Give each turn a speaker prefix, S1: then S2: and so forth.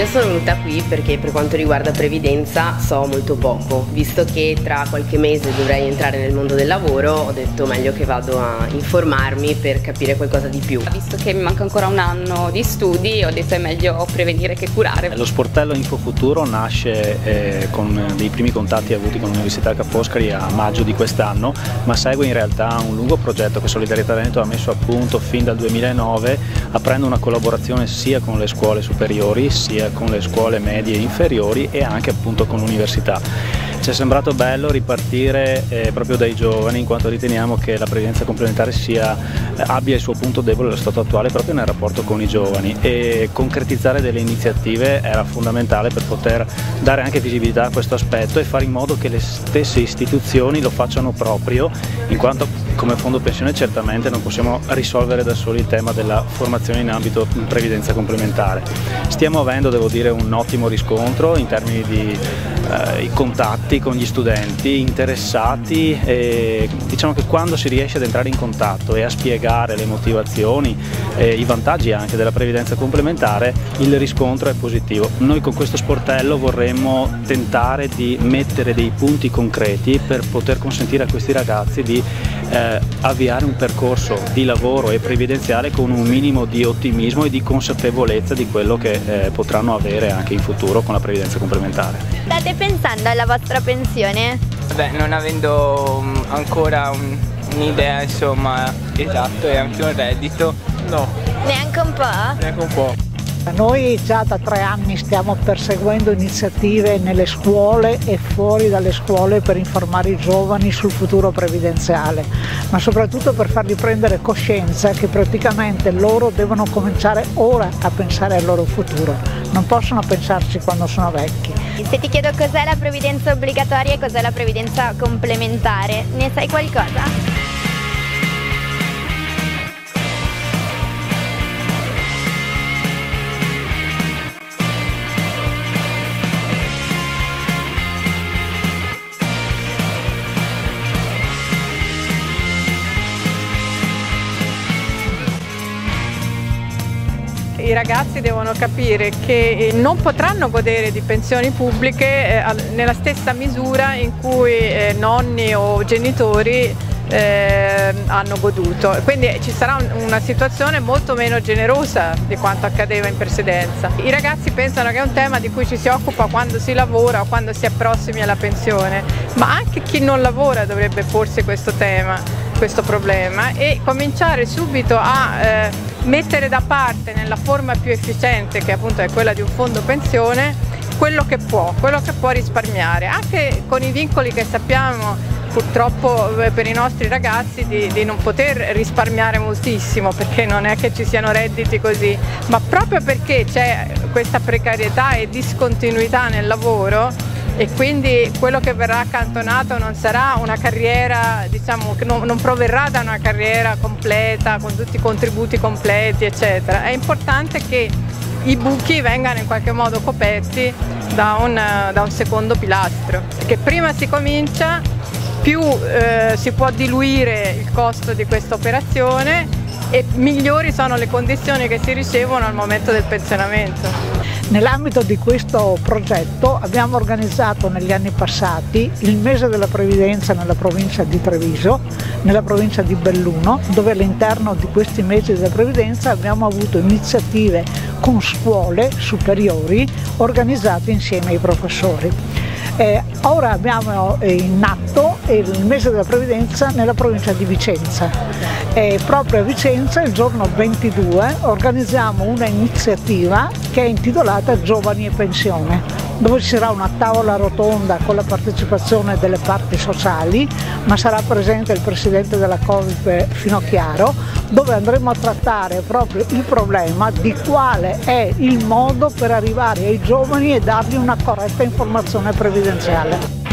S1: Io sono venuta qui perché per quanto riguarda previdenza so molto poco, visto che tra qualche mese dovrei entrare nel mondo del lavoro, ho detto meglio che vado a informarmi per capire qualcosa di più.
S2: Visto che mi manca ancora un anno di studi, ho detto è meglio prevenire che curare.
S3: Lo sportello Infofuturo nasce con dei primi contatti avuti con l'Università Ca' Foscari a maggio di quest'anno, ma segue in realtà un lungo progetto che Solidarietà Veneto ha messo a punto fin dal 2009, aprendo una collaborazione sia con le scuole superiori, sia con le scuole medie e inferiori e anche appunto con l'università. Ci è sembrato bello ripartire proprio dai giovani, in quanto riteniamo che la previdenza complementare abbia il suo punto debole allo stato attuale proprio nel rapporto con i giovani, e concretizzare delle iniziative era fondamentale per poter dare anche visibilità a questo aspetto e fare in modo che le stesse istituzioni lo facciano proprio, in quanto come fondo pensione certamente non possiamo risolvere da soli il tema della formazione in ambito previdenza complementare. Stiamo avendo, devo dire, un ottimo riscontro in termini di contatti con gli studenti interessati, e diciamo che quando si riesce ad entrare in contatto e a spiegare le motivazioni e i vantaggi anche della previdenza complementare, il riscontro è positivo. Noi con questo sportello vorremmo tentare di mettere dei punti concreti per poter consentire a questi ragazzi di avviare un percorso di lavoro e previdenziale con un minimo di ottimismo e di consapevolezza di quello che potranno avere anche in futuro con la previdenza complementare.
S4: State pensando alla vostra pensione?
S5: Beh, non avendo ancora un'idea insomma esatto e anche un reddito, no.
S4: Neanche un po'?
S5: Neanche un po'.
S6: Noi già da 3 anni stiamo perseguendo iniziative nelle scuole e fuori dalle scuole per informare i giovani sul futuro previdenziale, ma soprattutto per fargli prendere coscienza che praticamente loro devono cominciare ora a pensare al loro futuro, non possono pensarci quando sono vecchi.
S4: Se ti chiedo cos'è la previdenza obbligatoria e cos'è la previdenza complementare, ne sai qualcosa?
S7: I ragazzi devono capire che non potranno godere di pensioni pubbliche nella stessa misura in cui nonni o genitori hanno goduto, quindi ci sarà una situazione molto meno generosa di quanto accadeva in precedenza. I ragazzi pensano che è un tema di cui ci si occupa quando si lavora o quando si è prossimi alla pensione, ma anche chi non lavora dovrebbe porsi questo tema, questo problema, e cominciare subito a mettere da parte nella forma più efficiente, che appunto è quella di un fondo pensione, quello che può risparmiare, anche con i vincoli che sappiamo purtroppo per i nostri ragazzi di non poter risparmiare moltissimo, perché non è che ci siano redditi così, ma proprio perché c'è questa precarietà e discontinuità nel lavoro, e quindi quello che verrà accantonato non sarà una carriera, diciamo, che non proverrà da una carriera completa con tutti i contributi completi eccetera. È importante che i buchi vengano in qualche modo coperti da un secondo pilastro, perché prima si comincia più si può diluire il costo di questa operazione e migliori sono le condizioni che si ricevono al momento del pensionamento.
S6: Nell'ambito di questo progetto abbiamo organizzato negli anni passati il mese della previdenza nella provincia di Treviso, nella provincia di Belluno, dove all'interno di questi mesi della previdenza abbiamo avuto iniziative con scuole superiori organizzate insieme ai professori. Ora abbiamo in atto il mese della previdenza nella provincia di Vicenza. Proprio a Vicenza il giorno 22 organizziamo una iniziativa che è intitolata Giovani e Pensione, dove ci sarà una tavola rotonda con la partecipazione delle parti sociali, ma sarà presente il presidente della Covipe Finocchiaro, dove andremo a trattare proprio il problema di quale è il modo per arrivare ai giovani e dargli una corretta informazione previdenziale.